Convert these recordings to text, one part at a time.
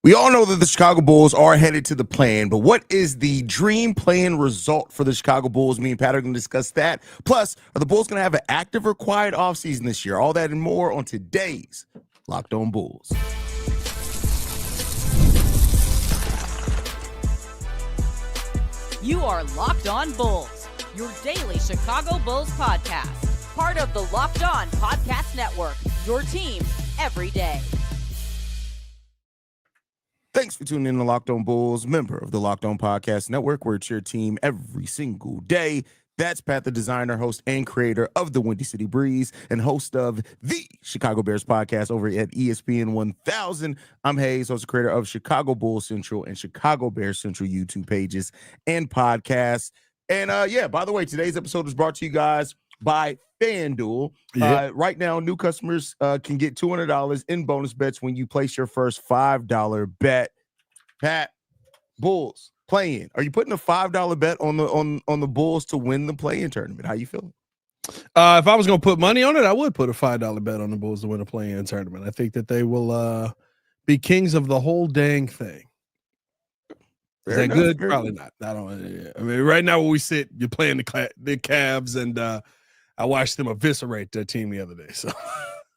We all know that the Chicago Bulls are headed to the play-in, but what is the dream play-in result for the Chicago Bulls? Me and Pat are going to discuss that. Plus, are the Bulls going to have an active or quiet offseason this year? All that and more on today's Locked On Bulls. You are Locked On Bulls, your daily Chicago Bulls podcast. Part of the Locked On Podcast Network, your team every day. Thanks for tuning in to Locked On Bulls, member of the Locked On Podcast Network, where it's your team every single day. That's Pat, the designer, host, and creator of the Windy City Breeze, and host of the Chicago Bears podcast over at ESPN 1000. I'm Haize, host and creator of Chicago Bulls Central and Chicago Bears Central YouTube pages and podcasts. And by the way, today's episode is brought to you guys by FanDuel. Right now, new customers can get $200 in bonus bets when you place your first $5 bet. Pat, Bulls play-in. Are you putting a $5 bet on the Bulls to win the play-in tournament? How you feeling? If I was going to put money on it, I would put a $5 bet on the Bulls to win a play-in tournament. I think that they will be kings of the whole dang thing. Is that good? Probably not. I don't. I mean, right now where we sit, you're playing the Cavs, and I watched them eviscerate their team the other day. So,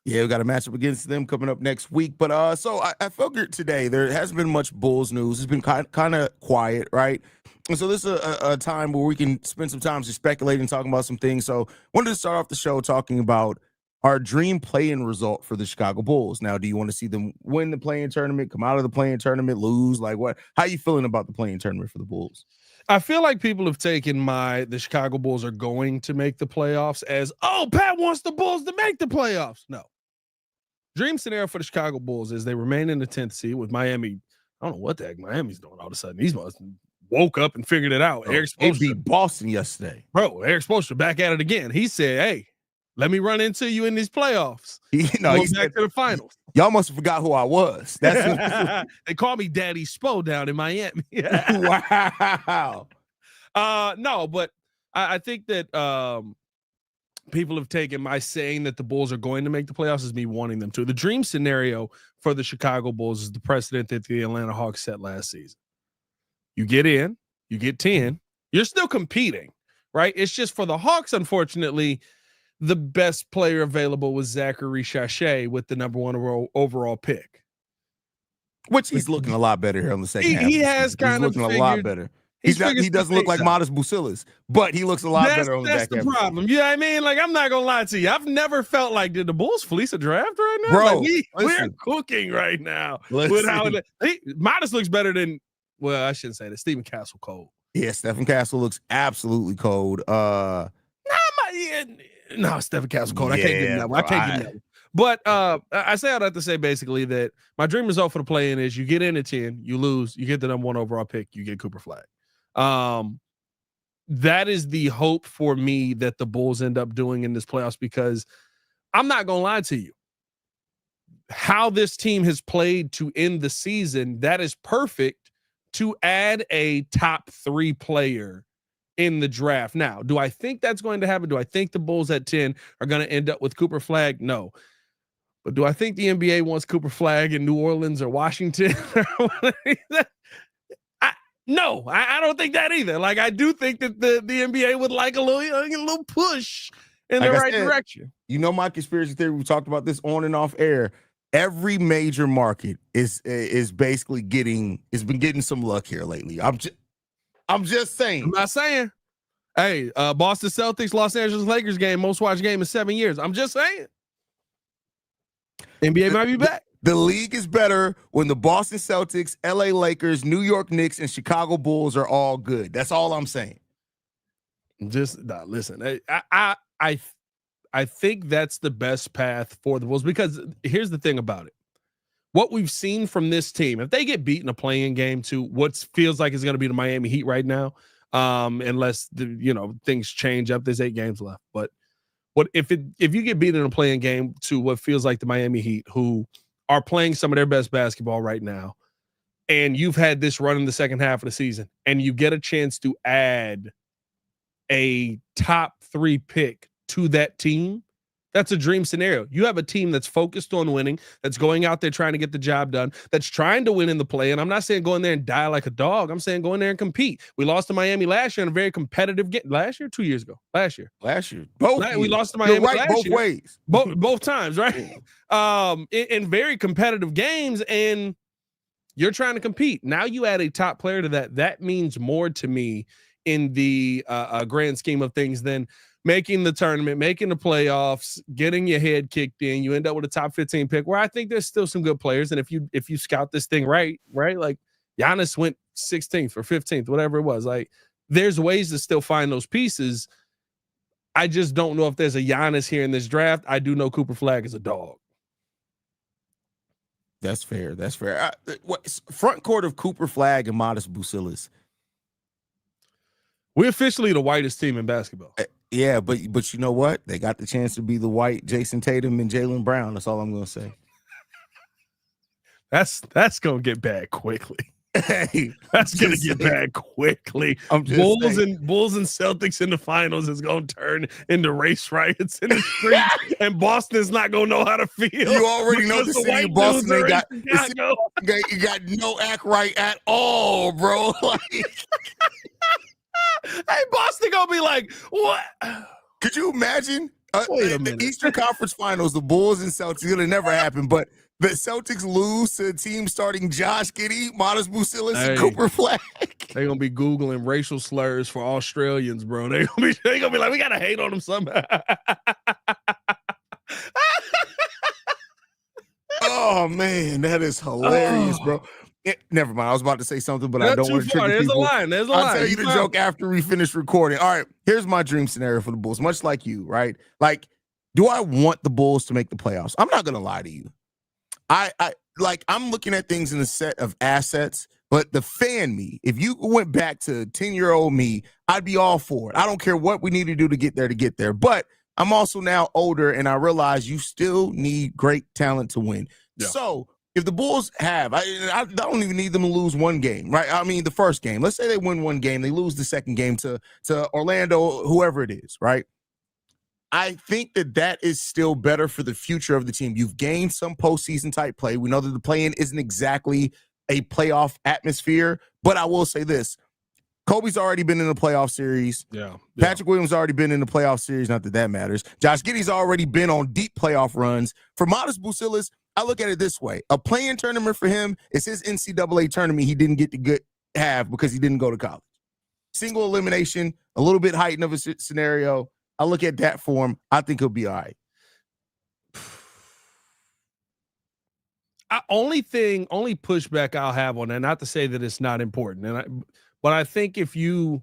yeah, we got a matchup against them coming up next week. But so I figured today there hasn't been much Bulls news. It's been kind of quiet, right? And so this is a time where we can spend some time just speculating, talking about some things. So wanted to start off the show talking about our dream play-in result for the Chicago Bulls. Now, do you want to see them win the play-in tournament, come out of the play-in tournament, lose? Like what? How you feeling about the play-in tournament for the Bulls? I feel like people have taken the Chicago Bulls are going to make the playoffs as, oh, Pat wants the Bulls to make the playoffs. No. Dream scenario for the Chicago Bulls is they remain in the 10th seed with Miami. I don't know what the heck Miami's doing all of a sudden. These must woke up and figured it out. They beat Boston yesterday. Bro, Eric Spoelstra back at it again. He said, hey, let me run into you in these playoffs. He's back to the finals. Y'all must have forgot who I was. They call me Daddy Spo down in Miami. Wow. No, but I think that people have taken my saying that the Bulls are going to make the playoffs as me wanting them to. The dream scenario for the Chicago Bulls is the precedent that the Atlanta Hawks set last season. You get in, you get 10, you're still competing, right? It's just for the Hawks, unfortunately, the best player available was Zachary Shashay with the number 1 overall pick. Which he's looking a lot better here on the second half. He has kind of looking a lot better. He doesn't look like Modest Bucilis, but he looks a lot better on the back end. That's the problem. You know what I mean? Like, I'm not going to lie to you. I've never felt like, did the Bulls fleece a draft right now? Bro, like we're cooking right now. With how Modest looks better than, well, I shouldn't say that. Stephen Castle cold. Yeah, Stephen Castle looks absolutely cold. No, Stephen Castle cold. I can't get that one. I can't get that one. But I say all that to say basically that my dream result for the play-in is you get in at 10, you lose, you get the number 1 overall pick, you get Cooper Flag. That is the hope for me that the Bulls end up doing in this playoffs, because I'm not going to lie to you. How this team has played to end the season, that is perfect to add a top 3 player in the draft. Now, do I think that's going to happen? Do I think the Bulls at 10 are going to end up with Cooper Flag? No. But do I think the NBA wants Cooper Flag in New Orleans or Washington? No, I don't think that either. Like, I do think that the NBA would like a little push in the right direction. You know my conspiracy theory, we talked about this on and off air. Every major market is basically getting some luck here lately. I'm just saying. I'm not saying. Hey, Boston Celtics, Los Angeles Lakers game, most watched game in 7 years. I'm just saying. NBA might be back. The league is better when the Boston Celtics, LA Lakers, New York Knicks, and Chicago Bulls are all good. That's all I'm saying. Listen, I think that's the best path for the Bulls, because here's the thing about it. What we've seen from this team, if they get beat in a play-in game to what feels like is going to be the Miami Heat right now, unless things change up, there's 8 games left. But if you get beat in a play-in game to what feels like the Miami Heat, who are playing some of their best basketball right now, and you've had this run in the second half of the season, and you get a chance to add a top 3 pick to that team, That's a dream scenario. You have a team that's focused on winning, that's going out there trying to get the job done, that's trying to win in the play. And I'm not saying go in there and die like a dog. I'm saying go in there and compete. We lost to Miami last year in a very competitive game. Last year, 2 years ago. Last year. Both we lost to Miami right, last both year. ways. Both times, right? In very competitive games, and you're trying to compete. Now you add a top player to that. That means more to me in the grand scheme of things than making the tournament, making the playoffs, getting your head kicked in. You end up with a top 15 pick where I think there's still some good players. And if you scout this thing right, like Giannis went 16th or 15th, whatever it was, like there's ways to still find those pieces. I just don't know if there's a Giannis here in this draft. I do know Cooper Flag is a dog. That's fair. Front court of Cooper Flag and Modest Bucilis. We're officially the whitest team in basketball. Yeah, but you know what? They got the chance to be the white Jason Tatum and Jaylen Brown. That's all I'm going to say. That's going to get bad quickly. Hey, that's going to get bad quickly. Bulls and Celtics in the finals is going to turn into race riots in the streets, and Boston's not going to know how to feel. You already know the city of Boston ain't got no act right at all, bro. Hey, Boston gonna be like, what? Could you imagine Wait a minute. the Eastern Conference Finals, the Bulls and Celtics? It'll never happen, but the Celtics lose to a team starting Josh Giddey, Modest Bucilis, and Cooper Flag. They're gonna be Googling racial slurs for Australians, bro. They're gonna be like, we gotta hate on them somehow. Oh man, that is hilarious, bro. Never mind. I was about to say something, but I don't want to trigger people. There's a line. I'll tell you the joke after we finish recording. All right, here's my dream scenario for the Bulls. Much like you, right? Like, do I want the Bulls to make the playoffs? I'm not gonna lie to you. I'm looking at things in a set of assets, but the fan me, if you went back to 10-year-old me, I'd be all for it. I don't care what we need to do to get there. But I'm also now older, and I realize you still need great talent to win. Yeah. So if the Bulls have, I don't even need them to lose one game, right? I mean, the first game. Let's say they win one game, they lose the second game to Orlando, whoever it is, right? I think that is still better for the future of the team. You've gained some postseason type play. We know that the play-in isn't exactly a playoff atmosphere, but I will say this. Kobe's already been in the playoff series. Yeah. Patrick Williams already been in the playoff series. Not that matters. Josh Giddey's already been on deep playoff runs. For Modest Bucilis, I look at it this way. A play-in tournament for him is his NCAA tournament he didn't get to have because he didn't go to college. Single elimination, a little bit heightened of a scenario. I look at that for him. I think he'll be all right. Only pushback I'll have on that, not to say that it's not important, but I think if you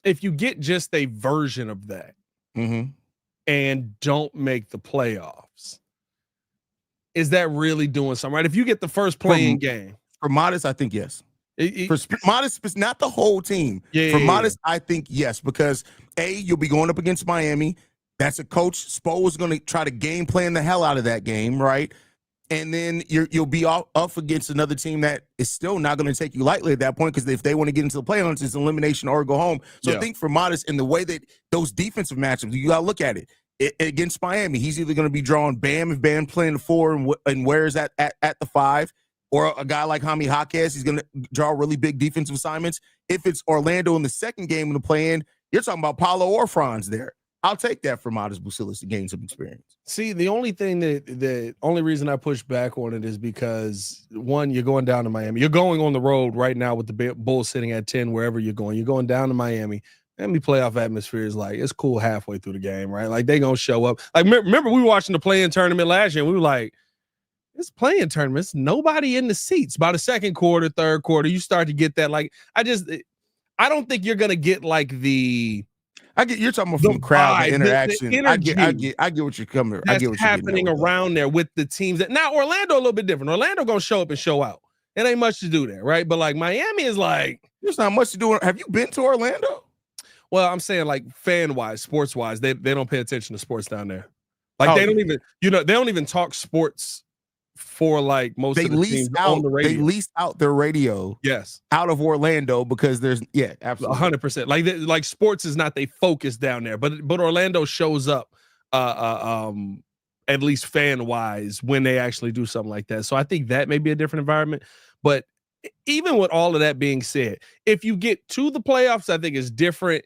get just a version of that and don't make the playoffs, is that really doing something right? If you get the first play-in game. For Modest, I think yes. For Modest, not the whole team. Modest, I think yes, because you'll be going up against Miami. That's a coach. Spo is going to try to game plan the hell out of that game, right? And then you'll be up against another team that is still not going to take you lightly at that point, because if they want to get into the playoffs, it's elimination or go home. So I think for Modest, in the way that those defensive matchups, you got to look at it. Against Miami, he's either going to be drawing Bam if Bam playing the 4 and Ware's at the 5, or a guy like Jaime Jaquez, he's going to draw really big defensive assignments. If it's Orlando in the second game of the play-in, you're talking about Paolo or Franz there. I'll take that for Modest Bucilis to gain some experience. See, the only thing the only reason I push back on it is because, one, you're going down to Miami. You're going on the road right now with the Bulls sitting at 10 wherever you're going. You're going down to Miami. Miami playoff atmosphere is like, it's cool halfway through the game, right? Like, they going to show up. Like, remember we were watching the play-in tournament last year, and we were like, this play-in tournament's nobody in the seats. By the second quarter, third quarter, you start to get that. Like, I don't think you're going to get like you're talking about from the crowd, the interaction. The I get what you're coming. That's I get what you're happening around there with the teams. Now Orlando a little bit different. Orlando gonna show up and show out. It ain't much to do there, right? But like Miami is like, there's not much to do. Have you been to Orlando? Well, I'm saying like fan wise, sports wise, they don't pay attention to sports down there. Like they don't even, they don't even talk sports for like most of the teams on the radio. They leased out their radio out of Orlando because there's absolutely 100%. Like sports is not they focus down there, but Orlando shows up at least fan wise when they actually do something like that. So I think that may be a different environment. But even with all of that being said, if you get to the playoffs, I think it's different.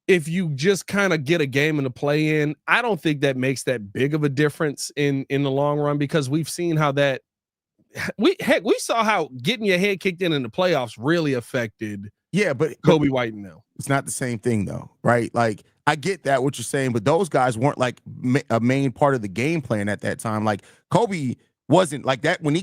If you just kind of get a game in the play in, I don't think that makes that big of a difference in the long run, because we've seen how that we saw how getting your head kicked in the playoffs really affected but Kobe White and them. it's not the same thing though, right? Like I get that what you're saying, but those guys weren't like a main part of the game plan at that time. Like Kobe wasn't like that when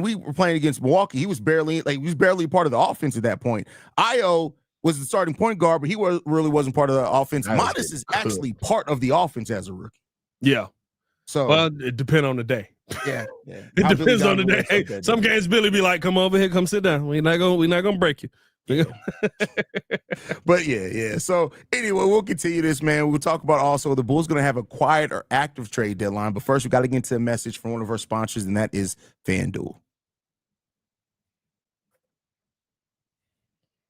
we were playing against Milwaukee. He was barely part of the offense at that point. Io was the starting point guard, but he really wasn't part of the offense. Modest is actually part of the offense as a rookie. Yeah. So well, it depends on the day. Yeah. It depends on the day. Some games Billy be like, "Come over here, come sit down. We're not gonna break you." Yeah. But yeah. So anyway, we'll continue this, man. We'll talk about also the Bulls going to have a quiet or active trade deadline. But first, we got to get into a message from one of our sponsors, and that is FanDuel.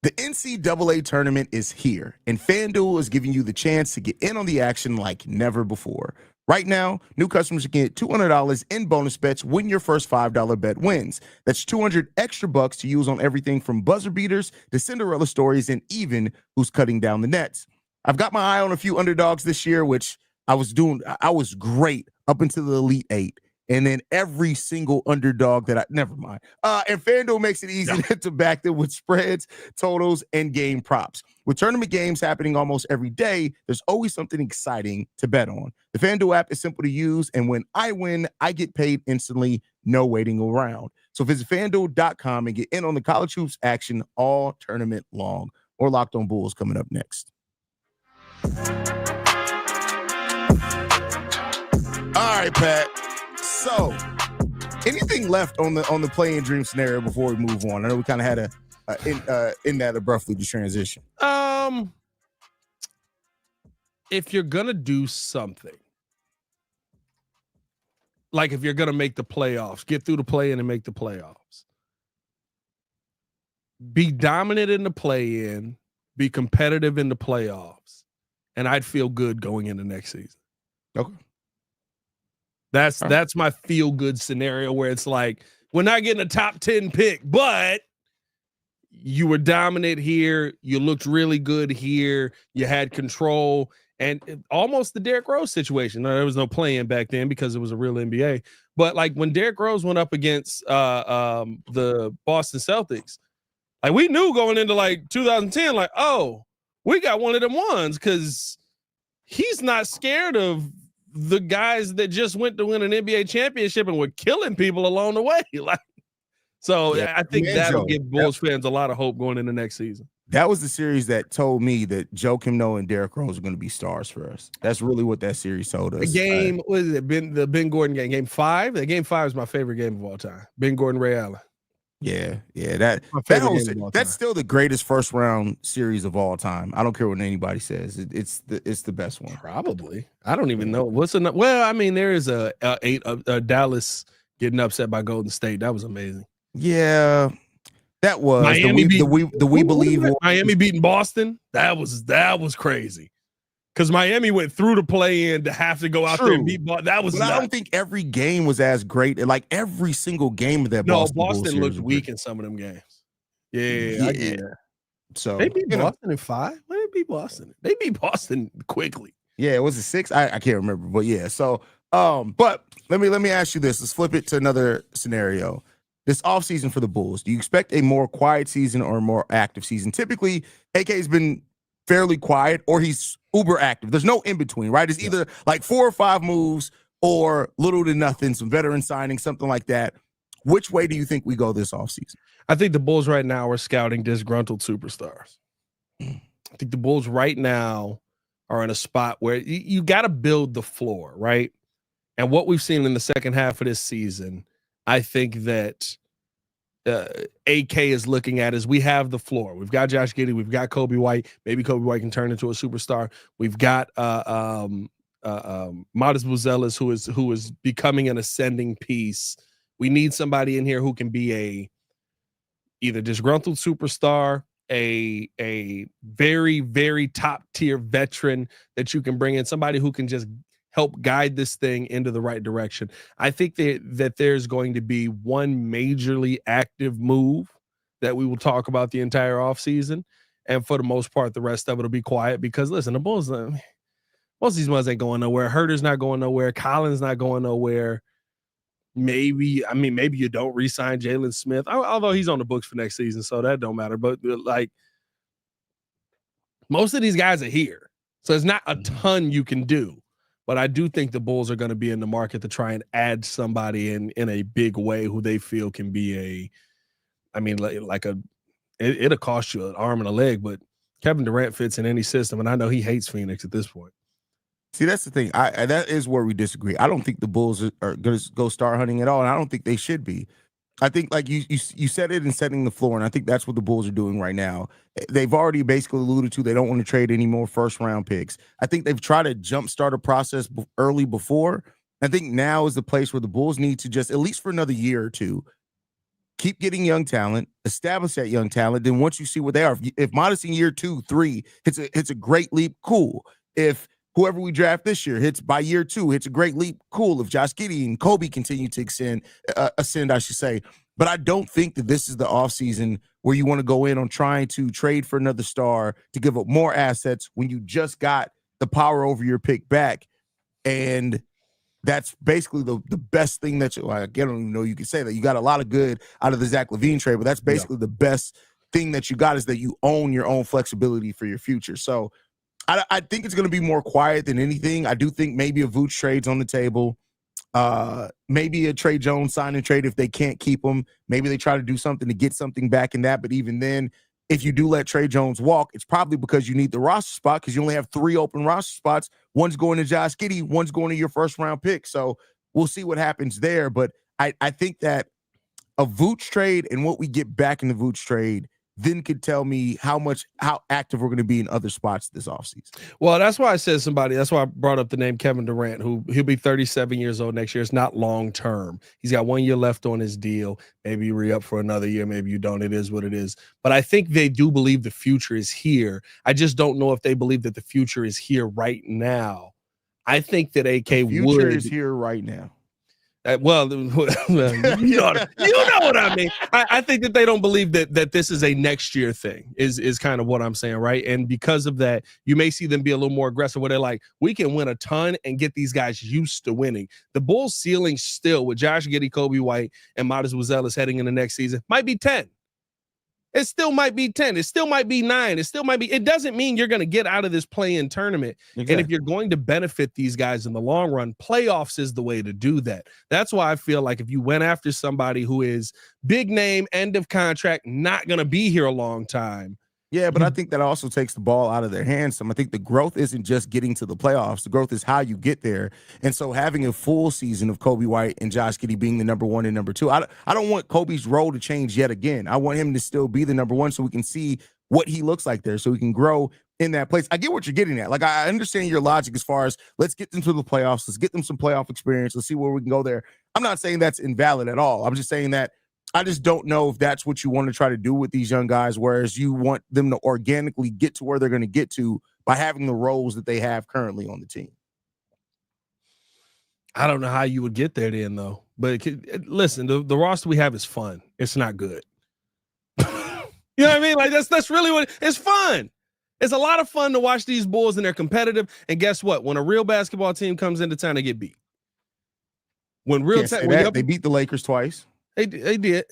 The NCAA tournament is here, and FanDuel is giving you the chance to get in on the action like never before. Right now, new customers can get $200 in bonus bets when your first $5 bet wins. That's $200 extra bucks to use on everything from buzzer beaters to Cinderella stories and even who's cutting down the nets. I've got my eye on a few underdogs this year, which I was great up until the Elite Eight. And then every single underdog never mind. And FanDuel makes it easy to back them with spreads, totals, and game props. With tournament games happening almost every day, there's always something exciting to bet on. The FanDuel app is simple to use, and when I win, I get paid instantly, no waiting around. So visit FanDuel.com and get in on the college hoops action all tournament long. Or Locked On Bulls coming up next. All right, Pat. So, anything left on the play-in dream scenario before we move on? I know we kind of had in that abruptly to transition. If you're gonna do something, like if you're gonna make the playoffs, get through the play-in and make the playoffs, be dominant in the play-in, be competitive in the playoffs, and I'd feel good going into next season. Okay. That's my feel good scenario where it's like, we're not getting a top 10 pick, but you were dominant here. You looked really good here. You had control, and almost the Derrick Rose situation. There was no play-in back then because it was a real NBA. But like when Derrick Rose went up against the Boston Celtics, like we knew going into like 2010, like, oh, we got one of them ones, because he's not scared of the guys that just went to win an NBA championship and were killing people along the way. Like, so yeah, I think that'll give Bulls fans a lot of hope going into next season. That was the series that told me that Joe Kim Noah and Derrick Rose are going to be stars for us. That's really what that series told us. The game, what is it? The Ben Gordon game, game 5? The game 5 is my favorite game of all time. Ben Gordon, Ray Allen. Yeah. That's still the greatest first round series of all time. I don't care what anybody says. It's the best one. Probably. I don't even know what's enough. Well, I mean, there is a Dallas getting upset by Golden State. That was amazing. Yeah, that was Miami we believe Miami beating Boston. That was crazy. Because Miami went through the play-in to have to go out there and beat Boston. That was. But I don't think every game was as great. Like every single game of that. Boston looked weak in some of them games. Yeah. I get that. So they beat Boston in 5. When did they beat Boston? They beat Boston quickly. Yeah, it was a 6. I can't remember, but yeah. So, but let me ask you this. Let's flip it to another scenario. This offseason for the Bulls, do you expect a more quiet season or a more active season? Typically, AK has been fairly quiet or he's uber active. There's no in between, right? It's either like 4 or 5 moves or little to nothing, some veteran signing, something like that. Which way do you think we go this offseason? I think the Bulls right now are scouting disgruntled superstars. I think the Bulls right now are in a spot where you got to build the floor, right? And what we've seen in the second half of this season, I think that AK is looking at is we have the floor. We've got Josh Giddey. We've got Kobe White. Maybe Kobe White can turn into a superstar. We've got Modest Buzelis, who is becoming an ascending piece. We need somebody in here who can be a either disgruntled superstar, a very, very top tier veteran that you can bring in, somebody who can just help guide this thing into the right direction. I think that there's going to be one majorly active move that we will talk about the entire offseason. And for the most part, the rest of it will be quiet because, listen, the Bulls, most of these ones ain't going nowhere. Herter's not going nowhere. Collins not going nowhere. Maybe you don't re-sign Jalen Smith, although he's on the books for next season, so that don't matter. But, like, most of these guys are here. So there's not a ton you can do. But I do think the Bulls are going to be in the market to try and add somebody in a big way who they feel can be it'll cost you an arm and a leg, but Kevin Durant fits in any system, and I know he hates Phoenix at this point. See, that's the thing. That is where we disagree. I don't think the Bulls are going to go star hunting at all, and I don't think they should be. I think, like you said it in setting the floor, and I think that's what the Bulls are doing right now. They've already basically alluded to they don't want to trade any more first-round picks. I think they've tried to jumpstart a process early before. I think now is the place where the Bulls need to just, at least for another year or two, keep getting young talent, establish that young talent. Then once you see what they are, if Modest in year 2, 3 hits a great leap, cool. If whoever we draft this year hits by year 2, hits a great leap, cool. If Josh Giddey and Kobe continue to ascend, I should say. But I don't think that this is the offseason where you want to go in on trying to trade for another star to give up more assets when you just got the power over your pick back. And that's basically the best thing that I don't even know you can say that. You got a lot of good out of the Zach LaVine trade, but that's basically the best thing that you got is that you own your own flexibility for your future. So I think it's going to be more quiet than anything. I do think maybe a Vooch trade's on the table. Maybe a Trey Jones sign and trade if they can't keep him. Maybe they try to do something to get something back in that. But even then, if you do let Trey Jones walk, it's probably because you need the roster spot because you only have 3 open roster spots. One's going to Josh Giddey, one's going to your first-round pick. So we'll see what happens there. But I think that a Vooch trade and what we get back in the Vooch trade then could tell me how active we're going to be in other spots this offseason. Well, that's why I said that's why I brought up the name Kevin Durant, who he'll be 37 years old next year. It's not long-term. He's got 1 year left on his deal. Maybe you re-up for another year. Maybe you don't. It is what it is. But I think they do believe the future is here. I just don't know if they believe that the future is here right now. I think that AK the future is here right now. You know what I mean. I think that they don't believe that this is a next year thing is kind of what I'm saying, right? And because of that, you may see them be a little more aggressive where they're like, we can win a ton and get these guys used to winning. The Bulls' ceiling still with Josh Giddey, Kobe White, and Modest Wazelis heading in the next season might be 10. It still might be 10. It still might be 9. It doesn't mean you're going to get out of this play-in tournament. Exactly. And if you're going to benefit these guys in the long run, playoffs is the way to do that. That's why I feel like if you went after somebody who is big name, end of contract, not going to be here a long time. Yeah, but I think that also takes the ball out of their hands. I think the growth isn't just getting to the playoffs. The growth is how you get there. And so having a full season of Kobe White and Josh Giddey being the number 1 and number 2, I don't want Kobe's role to change yet again. I want him to still be the number 1 so we can see what he looks like there, so we can grow in that place. I get what you're getting at. Like, I understand your logic as far as let's get them to the playoffs. Let's get them some playoff experience. Let's see where we can go there. I'm not saying that's invalid at all. I'm just saying that I just don't know if that's what you want to try to do with these young guys, whereas you want them to organically get to where they're going to get to by having the roles that they have currently on the team. I don't know how you would get there then, though. But listen, the roster we have is fun. It's not good. You know what I mean? Like, that's really what it's fun. It's a lot of fun to watch these Bulls, and they're competitive. And guess what? When a real basketball team comes into town, they get beat. They beat the Lakers twice. They did.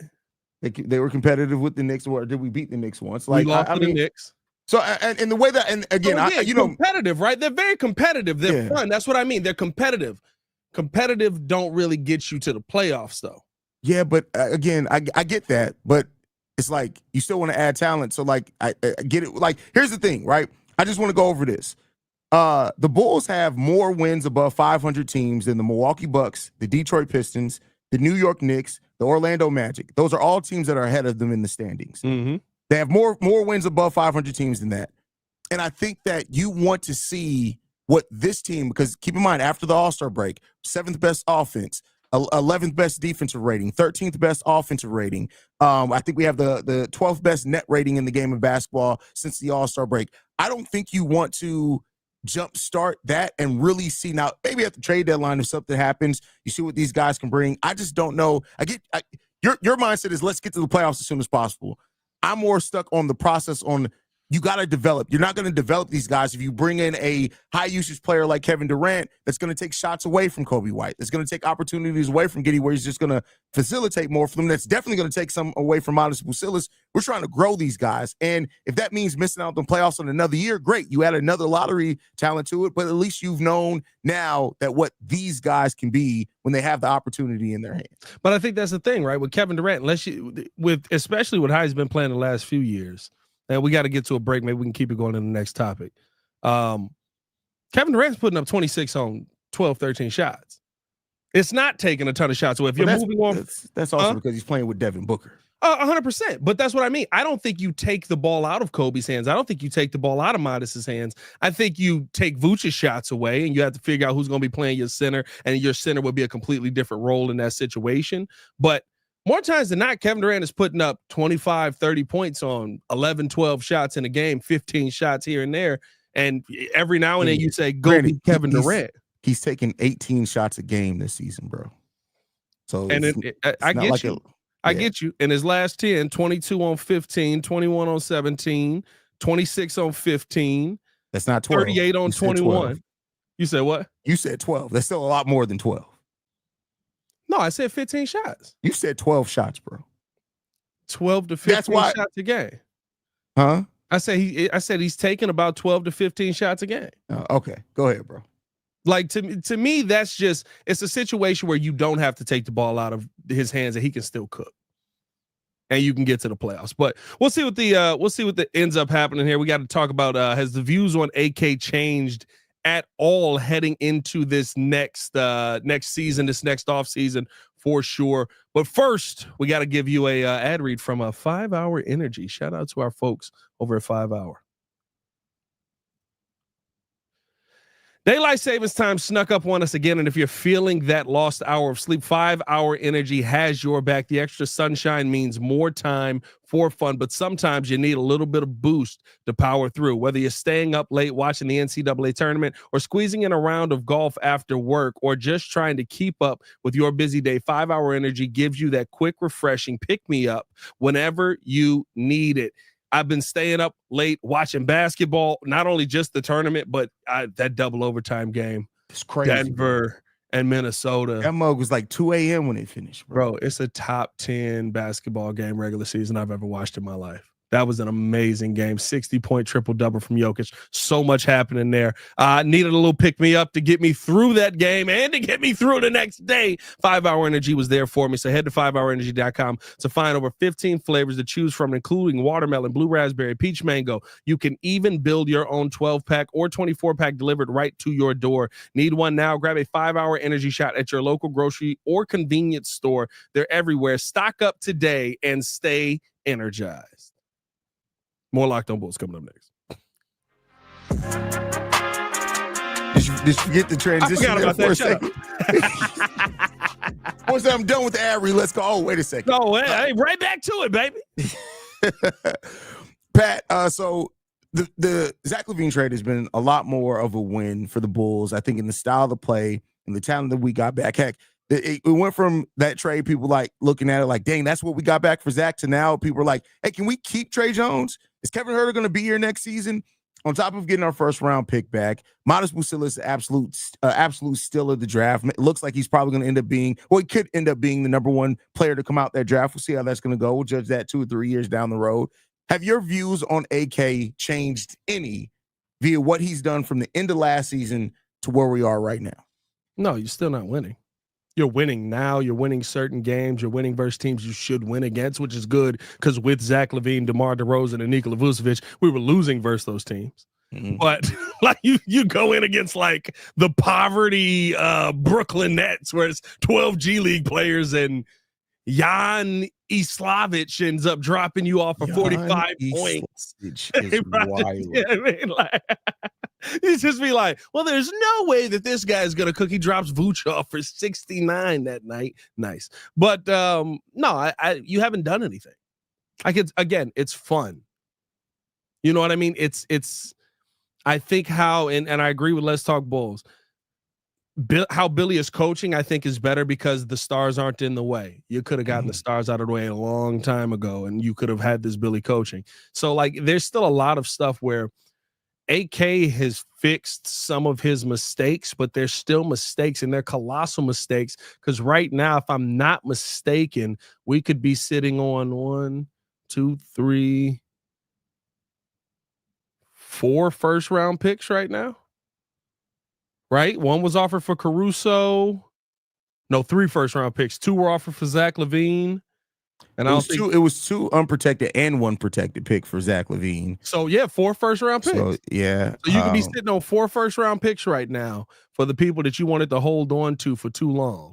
They were competitive with the Knicks. Or did we beat the Knicks once? Like, we lost to the Knicks. So, and the way that, and again, competitive, right? They're very competitive. They're fun. That's what I mean. They're competitive. Competitive don't really get you to the playoffs, though. Yeah, but again, I get that, but it's like you still want to add talent. So, like, I get it. Like, here's the thing, right? I just want to go over this. The Bulls have more wins above 500 teams than the Milwaukee Bucks, the Detroit Pistons, the New York Knicks, the Orlando Magic. Those are all teams that are ahead of them in the standings. Mm-hmm. They have more wins above 500 teams than that. And I think that you want to see what this team, because keep in mind, after the All-Star break, 7th best offense, 11th best defensive rating, 13th best offensive rating. I think we have the 12th best net rating in the game of basketball since the All-Star break. I don't think you want to jumpstart that and really see now, maybe at the trade deadline, if something happens, you see what these guys can bring. I just don't know. Your mindset is let's get to the playoffs as soon as possible. I'm more stuck on the process on you got to develop. You're not going to develop these guys if you bring in a high usage player like Kevin Durant that's going to take shots away from Kobe White. That's going to take opportunities away from Giddey, where he's just going to facilitate more for them. That's definitely going to take some away from Modest Busilis. We're trying to grow these guys. And if that means missing out on playoffs on another year, great. You add another lottery talent to it, but at least you've known now that what these guys can be when they have the opportunity in their hands. But I think that's the thing, right? With Kevin Durant, especially with how he's been playing the last few years, and we got to get to a break. Maybe we can keep it going to the next topic. Kevin Durant's putting up 26 on 12, 13 shots. It's not taking a ton of shots. So if you're moving on, that's also because he's playing with Devin Booker. 100%. But that's what I mean. I don't think you take the ball out of Kobe's hands. I don't think you take the ball out of Modest's hands. I think you take Vooch's shots away, and you have to figure out who's going to be playing your center, and your center would be a completely different role in that situation. But more times than not, Kevin Durant is putting up 25, 30 points on 11, 12 shots in a game, 15 shots here and there. And every now and then you say, go be Kevin Durant. He's taking 18 shots a game this season, bro. So I get you. I get you. In his last 10, 22 on 15, 21 on 17, 26 on 15. That's not 12. 38 on 21. You said what? You said 12. That's still a lot more than 12. No, I said 15 shots. You said 12 shots, bro. 12 to 15 shots a game. Huh? I said he's taking about 12 to 15 shots a game. Okay. Go ahead, bro. Like to me, that's just, it's a situation where you don't have to take the ball out of his hands and he can still cook. And you can get to the playoffs. But we'll see what ends up happening here. We got to talk about has the views on AK changed at all heading into this next season, this next offseason for sure. But first, we got to give you a ad read from a 5 Hour Energy. Shout out to our folks over at 5 Hour. Daylight savings time snuck up on us again, and if you're feeling that lost hour of sleep, 5 Hour Energy has your back. The extra sunshine means more time for fun, but sometimes you need a little bit of boost to power through. Whether you're staying up late watching the NCAA tournament or squeezing in a round of golf after work or just trying to keep up with your busy day, 5 Hour Energy gives you that quick, refreshing pick-me-up whenever you need it. I've been staying up late watching basketball, not only just the tournament, but that double overtime game. It's crazy. Denver and Minnesota. That mug was like 2 a.m. when it finished, bro. It's a top 10 basketball game regular season I've ever watched in my life. That was an amazing game. 60-point triple-double from Jokic. So much happening there. Needed a little pick-me-up to get me through that game and to get me through the next day. 5 Hour Energy was there for me. So head to 5hourenergy.com to find over 15 flavors to choose from, including watermelon, blue raspberry, peach mango. You can even build your own 12-pack or 24-pack delivered right to your door. Need one now? Grab a 5 Hour Energy shot at your local grocery or convenience store. They're everywhere. Stock up today and stay energized. More Locked On Bulls coming up next. Did you get the transition? I forgot about that. Shut up. Once I'm done with the ad read, let's go. Oh, wait a second. No, hey, right back to it, baby. Pat, so the Zach LaVine trade has been a lot more of a win for the Bulls. I think in the style of the play and the talent that we got back. Heck, it went from that trade, people like looking at it like, dang, that's what we got back for Zach, to now people are like, hey, can we keep Trey Jones? Is Kevin Huerter going to be here next season? On top of getting our first round pick back, Modest Busilis, absolute steal of the draft. It looks like he's probably going to end up being, well, he could end up being the number one player to come out that draft. We'll see how that's going to go. We'll judge that 2 or 3 years down the road. Have your views on AK changed any via what he's done from the end of last season to where we are right now? No, you're still not winning. You're winning now. You're winning certain games. You're winning versus teams you should win against, which is good because with Zach LaVine, DeMar DeRozan, and Nikola Vucevic, we were losing versus those teams. Mm-hmm. But like you go in against like the poverty Brooklyn Nets, where it's 12 G League players and Jan Islavich ends up dropping you off for 45 points. Is wild. Yeah, I mean, like, you just be like, well, there's no way that this guy's gonna cook. He drops Vooch off for 69 that night. Nice, but no, you haven't done anything. Again, it's fun. You know what I mean? I think and I agree with Let's Talk Bulls. How Billy is coaching, I think, is better because the stars aren't in the way. You could have gotten the stars out of the way a long time ago, and you could have had this Billy coaching. So, like, there's still a lot of stuff where AK has fixed some of his mistakes, but there's still mistakes, and they're colossal mistakes. Because right now, if I'm not mistaken, we could be sitting on 1, 2, 3, 4 first-round picks right now. Right? One was offered for Caruso. No, 3 first-round picks. 2 were offered for Zach LaVine. And it was 2 unprotected and 1 protected pick for Zach LaVine. So, yeah, 4 first-round picks. So, yeah. So you could be sitting on 4 first-round picks right now for the people that you wanted to hold on to for too long.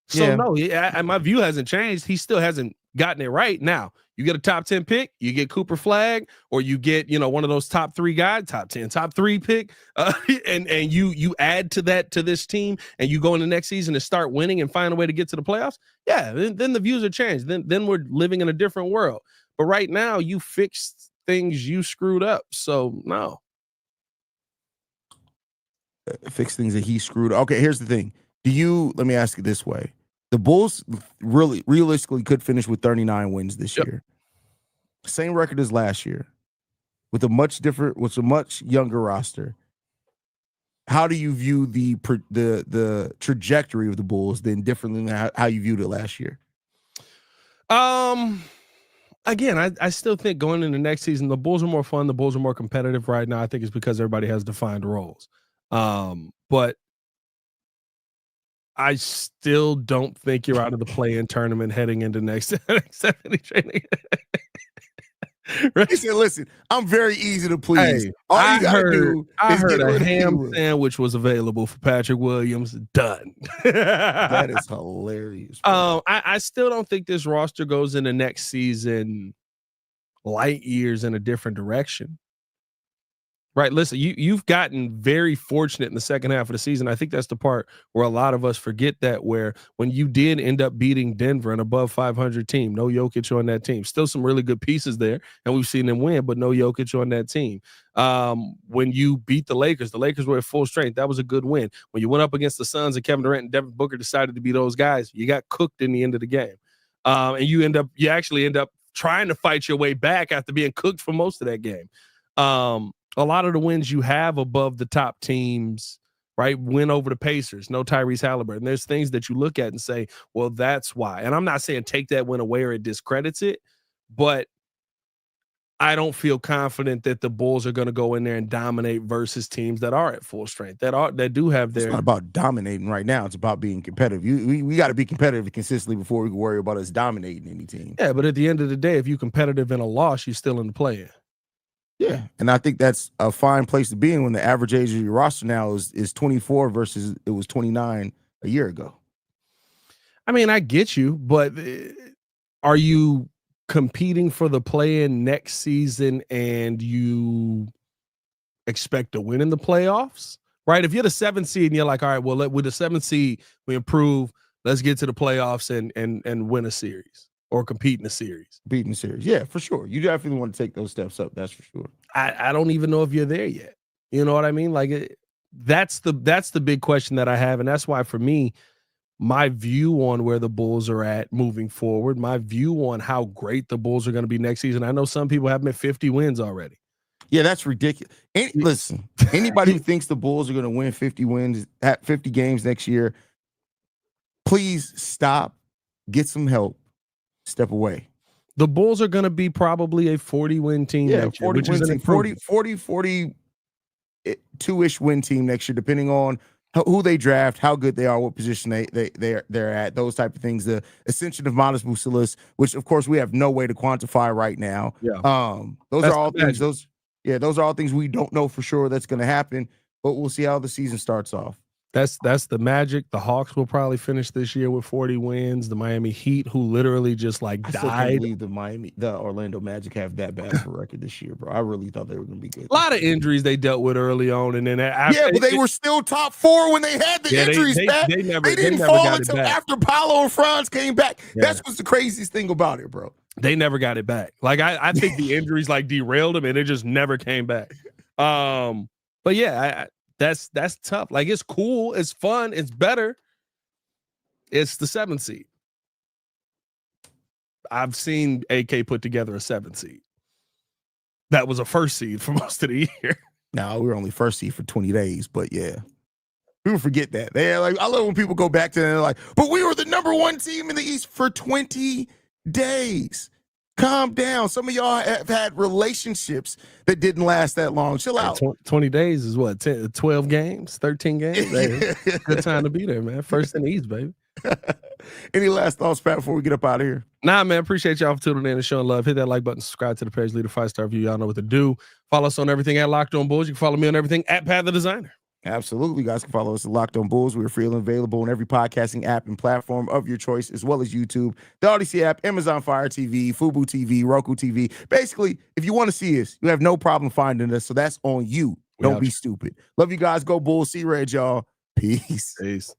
So, no, my view hasn't changed. He still hasn't gotten it right. Now, you get a top 10 pick, you get Cooper Flagg, or you get, one of those top 3 guys, top 10, top 3 pick, and you add to this team, and you go in the next season and start winning and find a way to get to the playoffs. Yeah, then the views are changed. Then we're living in a different world. But right now, you fixed things you screwed up. So no. Fix things that he screwed up. Okay, here's the thing. Let me ask you this way. The Bulls really realistically could finish with 39 wins this year. Same record as last year, with a much younger roster. How do you view the trajectory of the Bulls then differently than how you viewed it last year? Again, I still think going into next season, the Bulls are more fun. The Bulls are more competitive right now. I think it's because everybody has defined roles. But I still don't think you're out of the play-in tournament heading into next 70 training. Right? He said, "Listen, I'm very easy to please. Hey, all you gotta do I is heard get a ham sandwich was available for Patrick Williams. Done." That is hilarious. I still don't think this roster goes into next season light years in a different direction. Right. Listen, you've gotten very fortunate in the second half of the season. I think that's the part where a lot of us forget that, where when you did end up beating Denver, an above 500 team, no Jokic on that team, still some really good pieces there, and we've seen them win, but no Jokic on that team. When you beat the Lakers were at full strength. That was a good win. When you went up against the Suns and Kevin Durant and Devin Booker decided to be those guys, you got cooked in the end of the game. And you actually end up trying to fight your way back after being cooked for most of that game. A lot of the wins you have above the top teams, right? Win over the Pacers, no Tyrese Halliburton. There's things that you look at and say, well, that's why. And I'm not saying take that win away or it discredits it, but I don't feel confident that the Bulls are going to go in there and dominate versus teams that are at full strength, that do have their. It's not about dominating right now. It's about being competitive. We got to be competitive consistently before we can worry about us dominating any team. Yeah, but at the end of the day, if you're competitive in a loss, you're still in the play-in. Yeah, and I think that's a fine place to be in when the average age of your roster now is 24 versus it was 29 a year ago. I mean, I get you, but are you competing for the play-in next season and you expect to win in the playoffs? Right? If you're the 7th seed and you're like, all right, well, with the 7th seed, we improve. Let's get to the playoffs and win a series. Or compete in a series. Beating the series. Yeah, for sure. You definitely want to take those steps up. That's for sure. I don't even know if you're there yet. You know what I mean? Like that's the big question that I have. And that's why for me, my view on where the Bulls are at moving forward, my view on how great the Bulls are going to be next season. I know some people have them at 50 wins already. Yeah, that's ridiculous. Listen, anybody who thinks the Bulls are going to win 50 wins at 50 games next year, please stop, get some help. Step away. The Bulls are going to be probably a 40-win team next year, which is an 42-ish win team next year, depending on who they draft, how good they are, what position they're at, those type of things. The ascension of Modest Busilis, which of course we have no way to quantify right now. Yeah. Those are all things. Those are all things we don't know for sure that's going to happen, but we'll see how the season starts off. That's the Magic. The Hawks will probably finish this year with 40 wins. The Miami Heat, who literally just died. I still can't believe the Orlando Magic have that bad of a record this year, bro. I really thought they were going to be good. A lot of injuries they dealt with early on, and then after, but they were still top 4 when they had the injuries back. They didn't fall until after Paolo and Franz came back. Yeah. That's what's the craziest thing about it, bro. they never got it back. Like I think the injuries like derailed him and it just never came back. But yeah, that's tough. Like it's cool, it's fun, it's better. It's the 7th seed. I've seen AK put together a 7th seed. That was a 1st seed for most of the year. No, we were only 1st seed for 20 days, but yeah. People forget that. They're like, I love when people go back to that and they're like, but we were the #1 team in the East for 20 days. Calm down. Some of y'all have had relationships that didn't last that long. Chill out. 20 days is what? 12 games? 13 games? Good time to be there, man. 1st in the East, baby. Any last thoughts, Pat, before we get up out of here? Nah, man. Appreciate y'all for tuning in and showing love. Hit that like button, subscribe to the page, leave a 5-star review. Y'all know what to do. Follow us on everything at Locked On Bulls. You can follow me on everything at Pat the Designer. Absolutely. You guys can follow us at Locked On Bulls. We are free and available on every podcasting app and platform of your choice, as well as YouTube, the Odyssey app, Amazon Fire TV, Fubo TV, Roku TV. Basically, if you want to see us, you have no problem finding us. So that's on you. Don't be stupid. Love you guys. Go Bulls. See Red, y'all. Peace. Peace.